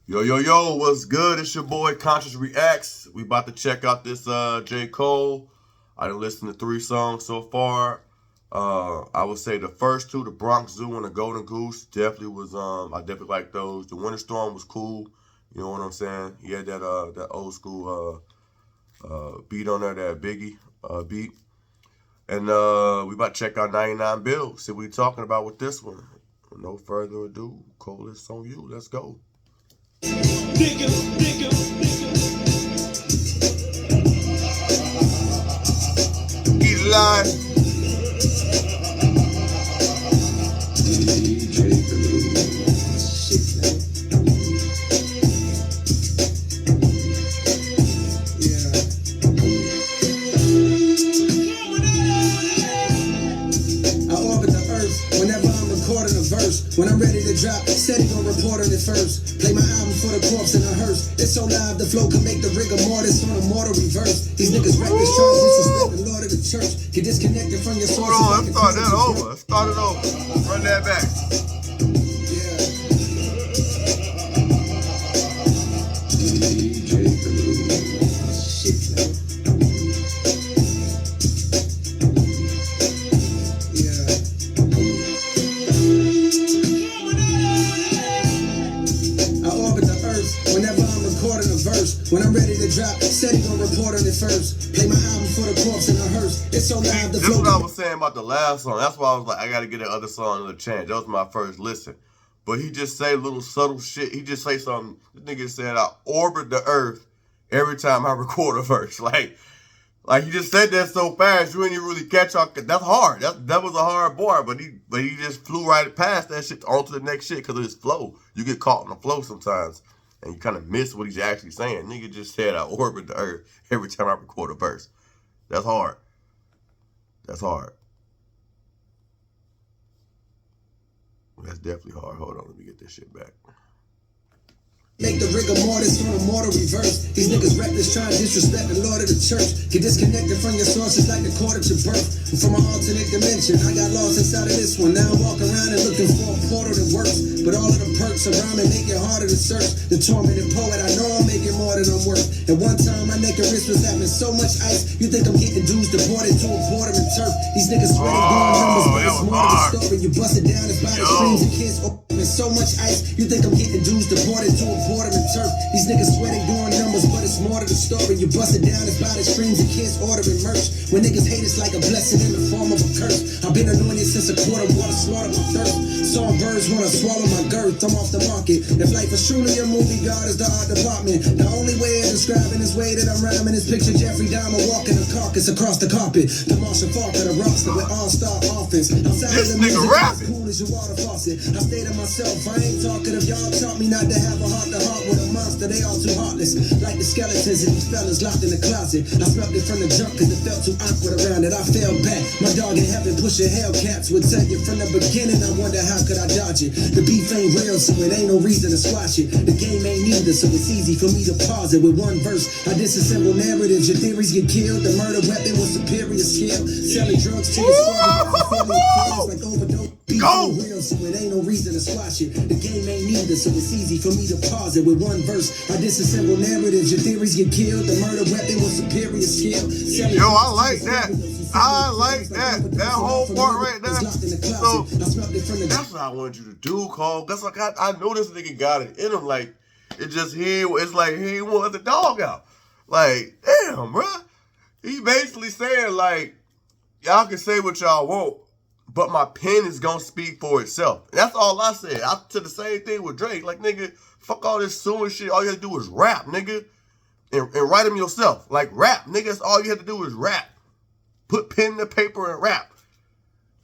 Yo, yo, yo, what's good? It's your boy Conscious Reacts. We about to check out this J. Cole. I done listened to 3 songs so far. I would say the first 2, the Bronx Zoo and the Golden Goose, definitely was I definitely like those. The Winter Storm was cool. You know what I'm saying? He had that old school beat on there, that Biggie beat. And we about to check out 99 Bill. See what we talking about with this one. With no further ado, Cole, it's on you. Let's go. Nigga, nigga, nigga. He's lying. When I'm ready to drop, said he gon' report on it first. Play my album for the corpse in a hearse. It's so live, the flow can make the rigor mortis on a mortal reverse. These niggas reckless, trying to disrespect the Lord of the church. Get disconnected from your source. Hold on, let's start that over. Let's start it over. Run that back. When I'm ready to drop, said he gon' report on it first. Play my album for the corpse in a hearse. It's so loud, the flow. This is what I was saying about the last song. That's why I was like, I gotta get that other song another chance. That was my first listen. But he just say little subtle shit. He just say something. This nigga said, I orbit the earth every time I record a verse. Like he just said that so fast, you ain't even really catch on. That's hard. That was a hard bar, but he just flew right past that shit onto the next shit because of his flow. You get caught in the flow sometimes. And you kind of miss what he's actually saying. Nigga just said I orbit the earth every time I record a verse. That's hard. That's hard. That's definitely hard. Hold on, let me get this shit back. Make the rigor mortis on a mortal reverse. These niggas reckless, trying to disrespect the Lord of the church. Get disconnected from your sources like the court at your birth. I'm from an alternate dimension, I got lost inside of this one. Now I walk around and looking for a portal that works. But all of the perks around me make it harder to search. The tormented poet, I know I'm making more than I'm worth. At one time, my neck and wrist was having so much ice. You think I'm getting dudes deported to a border and turf. These niggas swear they going numbers, but it's more of a story. You bust it down, it's by the streams and kids. So much ice, you think I'm getting dudes deported to a border and turf. These niggas swear they doing numbers, but it's more to the story. You bust it down, it's by the streams and kids ordering merch. When niggas hate, it's like a blessing in the form of a curse. I've been anointed since a quarter water slaughter my thirst. Saw birds wanna swallow my girth, I'm off the market. If life is truly a movie, God is the art department. The only way of describing this way that I'm rhyming is picture Jeffrey Dahmer walking a carcass across the carpet. The Marshall Falk of the roster with all-star offense. Outside this of the nigga music, rapping. Cool as your water faucet. I stay to myself, I ain't talkative. Y'all taught me not to have a heart-to-heart with a monster. They all too heartless, like the skeletons of these fellas locked in the closet. I smelt it from the jump cause it felt too awkward around it. I fell back. My dog in heaven pushing Hellcats would tell you from the beginning. I wonder how could I dodge it. The beef ain't real, so it ain't no reason to squash it. The game ain't either, so it's easy for me to pause it. With one verse, I disassemble narratives. Your theories get killed. The murder weapon was superior skill. Selling drugs to your kids like overdose. Go! Real, so it ain't no reason to squash it. The game ain't either, so it's easy for me to pause it. With one verse, I disassemble narratives. Your theories get killed. The murder weapon was superior skill. Yo, I like that. I like that. That whole part right there. So that's what I wanted you to do, Cole. That's like I know this nigga got it in him. Like it's like he ain't want to let the dog out. Like, damn, bruh. He basically saying like, y'all can say what y'all want, but my pen is gonna speak for itself. And that's all I said. I said the same thing with Drake. Like, nigga, fuck all this suing shit. All you have to do is rap, nigga. And write them yourself. Like, rap, nigga. That's all you have to do is rap. Put pen to paper and rap.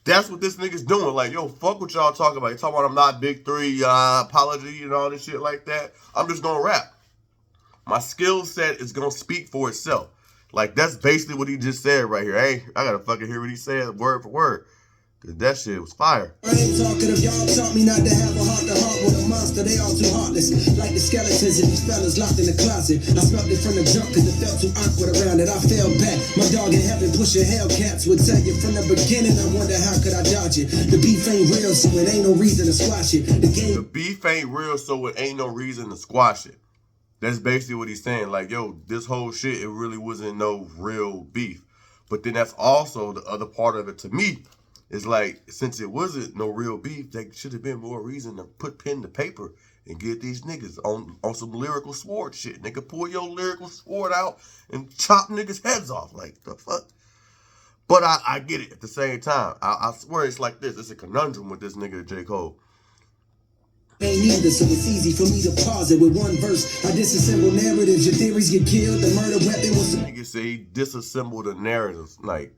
That's what this nigga's doing. Like, yo, fuck what y'all talking about. You talking about I'm not big three, apology and all this shit like that. I'm just gonna rap. My skill set is gonna speak for itself. Like, that's basically what he just said right here. Hey, I gotta fucking hear what he said word for word. Cause that shit was fire. I ain't talking if y'all taught me not to have a heart-to-heart with a monster. They all too heartless, like the skeletons of these fellas locked in the closet. I smelled it from the jump cause it felt too awkward around it. I fell back. My dog in heaven pushing Hellcats would tell you from the beginning. I wonder how could I dodge it. The beef ain't real, so it ain't no reason to squash it. The beef ain't real, so it ain't no reason to squash it. That's basically what he's saying. Like, yo, this whole shit, it really wasn't no real beef. But then that's also the other part of it to me. It's like, since it wasn't no real beef, there should have been more reason to put pen to paper and get these niggas on some lyrical sword shit. Nigga, pull your lyrical sword out and chop niggas' heads off. Like, the fuck? But I get it at the same time. I swear it's like this. It's a conundrum with this nigga, J. Cole. Ain't either, so it's easy for me to pause it with one verse. I disassemble narratives, your theories get killed. The murder weapon was Nigga say he disassembled the narratives. Like,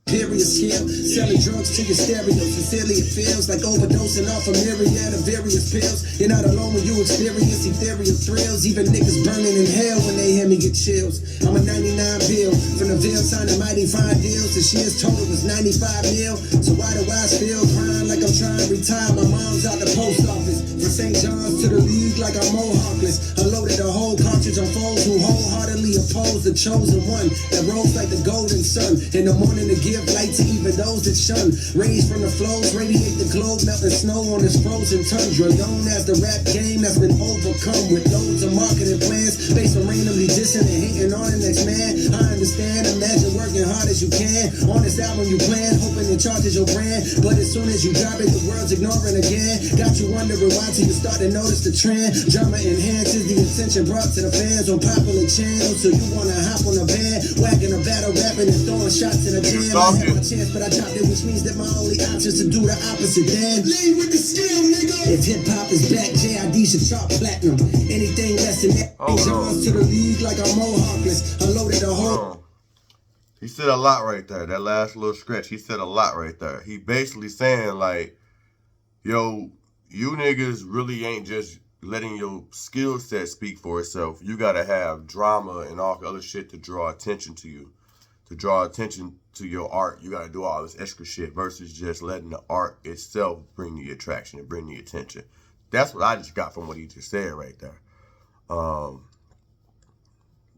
superior skill, selling drugs to your stereo. Sincerely, it feels like overdosing off a myriad of various pills. You're not alone when you experience ethereal thrills. Even niggas burning in hell when they hear me get chills. I'm a 99 bill from the Ville, signing mighty fine deals. The shears total was 95 mil. So why do I still grind like I'm trying to retire? My mom's out the post office. From St. John's to the league like I'm Mohawkless. I loaded a whole cartridge on foes who wholeheartedly oppose the chosen one that rose like the golden sun in the morning to give light to even those that shun. Raised from the flows, radiate the globe, melting snow on this frozen tundra. Known as the rap game that's been overcome with loads of marketing plans based on randomly dissing and hating on the next man. I understand, imagine working hard as you can on this album you plan, hoping it charges your brand. But as soon as you drop it, the world's ignoring again. Got you wondering why till you start to notice the trend. Drama enhances the attention brought to the fans on popular channels. So you wanna hop on a van, whacking a battle, rapping and throwing shots in a jam. I had my chance, but I dropped it, which means that my only option is to do the opposite. Then lead with the skill, nigga. If hip hop is back, JID should chart platinum. Anything less than that, Jones to the league like I'm Mohawkless. I loaded the whole. He said a lot right there. That last little stretch, he said a lot right there. He basically saying like, yo, you niggas really ain't just letting your skill set speak for itself. You gotta have drama and all the other shit to draw attention to you. To draw attention to your art, you gotta do all this extra shit versus just letting the art itself bring the attraction and bring the attention. That's what I just got from what he just said right there.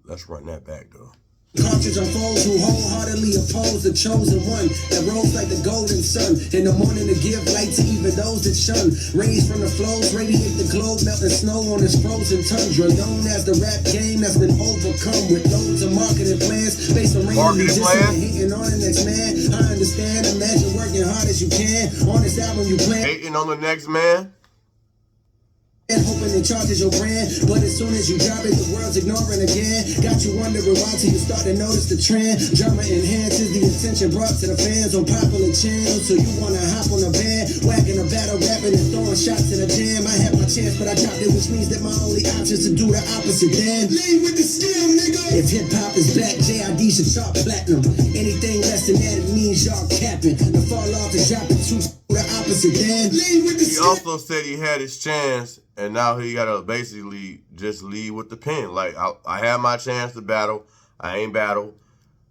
Let's run that back though. Cartridge on foes who wholeheartedly oppose the chosen one that rose like the golden sun in the morning to give light to even those that shun. Raised from the flows, radiate the globe, melting snow on this frozen tundra. Known as the rap game that's been overcome with loads of marketing plans based on randomly dissing and hating on the next man. I understand, imagine working hard as you can on this album you plan. Hating on the next man. And hoping it charges your brand, but as soon as you drop it, the world's ignoring again. Got you wondering why till you start to notice the trend. Drama enhances the attention brought to the fans on popular channels. So you wanna hop on a van, whacking a battle, rapping and throwing shots in a jam. I had my chance, but I dropped it, which means that my only option is to do the opposite. Then lead with the skill, nigga. If hip hop is back, JID should chart platinum. Anything less than that, it means y'all capping. The fall off is dropping too. The opposite. Then lead with the skill. He also said he had his chance. And now he gotta basically just lead with the pen. Like, I had my chance to battle. I ain't battle.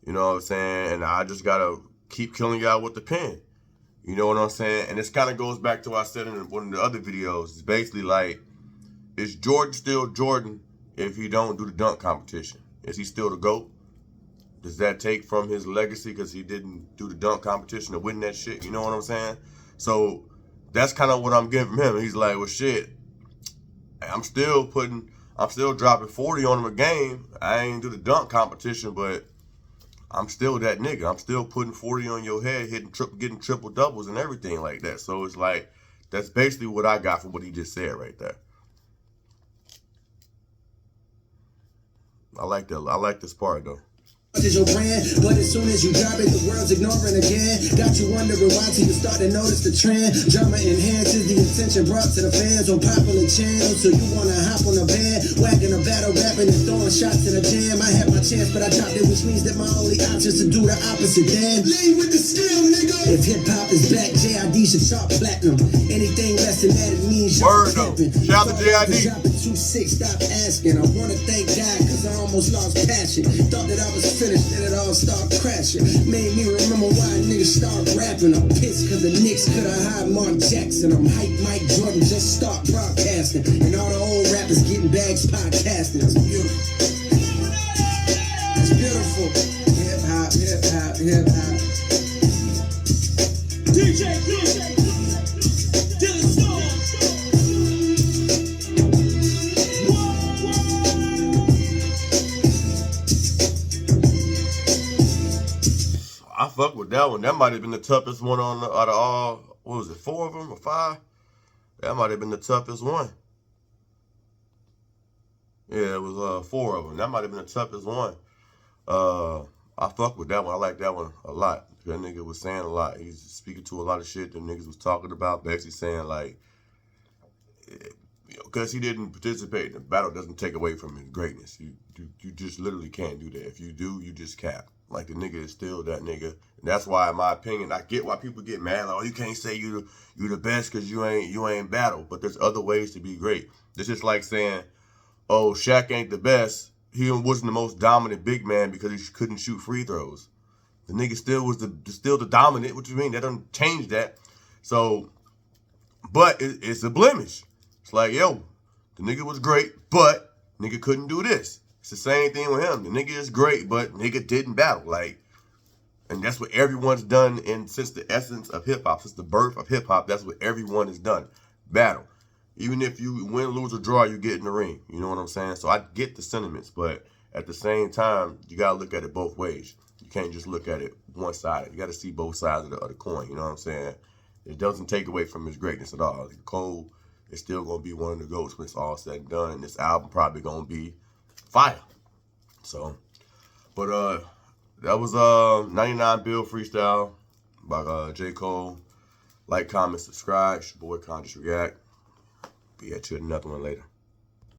You know what I'm saying? And I just gotta keep killing y'all with the pen. You know what I'm saying? And this kind of goes back to what I said in one of the other videos. It's basically like, is Jordan still Jordan if he don't do the dunk competition? Is he still the GOAT? Does that take from his legacy because he didn't do the dunk competition to win that shit? You know what I'm saying? So that's kind of what I'm getting from him. He's like, well, shit. I'm still dropping 40 on him a game. I ain't do the dunk competition, but I'm still that nigga. I'm still putting 40 on your head, getting triple doubles and everything like that. So it's like, that's basically what I got from what he just said right there. I like that. I like this part though. Is your brand, but as soon as you drop it, the world's ignoring again. Got you wondering why till you start to notice the trend. Drama enhances the attention brought to the fans on popular channels. So you wanna hop on a van, whacking a battle, rapping and throwing shots in a jam. I had my chance, but I dropped it, which means that my only option is to do the opposite. Then lead with the skill, nigga. If hip hop is back, JID should chart platinum. Anything less than that, it means y'all capping. Shout out to JID. Dropping 2-6, stop asking. I wanna thank God, cause I almost lost passion. Thought that I was finished. church, then it all started crashing. Made me remember why niggas start rapping. I'm pissed cause the Knicks could've hired Mark Jackson. I'm hype Mike Jordan, just start broadcasting. And all the old rappers getting bags podcasting. It's beautiful. It's beautiful. Hip hop, hip hop, hip hop. DJ, Dylan Storm. I fuck with that one. That might have been the toughest one on out of all. What was it? 4 of them or 5? That might have been the toughest one. Yeah, it was 4 of them. That might have been the toughest one. I fuck with that one. I like that one a lot. That nigga was saying a lot. He's speaking to a lot of shit that niggas was talking about. Basically saying like, because he didn't participate in the battle doesn't take away from his greatness. You just literally can't do that. If you do, you just cap. Like the nigga is still that nigga. And that's why, in my opinion, I get why people get mad. Like, oh, you can't say you the best because you ain't battle. But there's other ways to be great. It's just like saying, oh, Shaq ain't the best. He wasn't the most dominant big man because he couldn't shoot free throws. The nigga still was still the dominant. What you mean? That doesn't change that. So, but it's a blemish. It's like, yo, the nigga was great, but nigga couldn't do this. It's the same thing with him. The nigga is great, but nigga didn't battle. Like, and that's what everyone's done since the essence of hip hop, since the birth of hip hop. That's what everyone has done. Battle. Even if you win, lose, or draw, you get in the ring. You know what I'm saying? So I get the sentiments, but at the same time, you gotta look at it both ways. You can't just look at it one sided. You gotta see both sides of the coin. You know what I'm saying? It doesn't take away from his greatness at all. Cole is still gonna be one of the GOATs when it's all said and done. And this album probably gonna be fire. So, but that was 99 Bill Freestyle by J. Cole. Like, comment, subscribe. It's your boy Conscious React. Be at you another one later.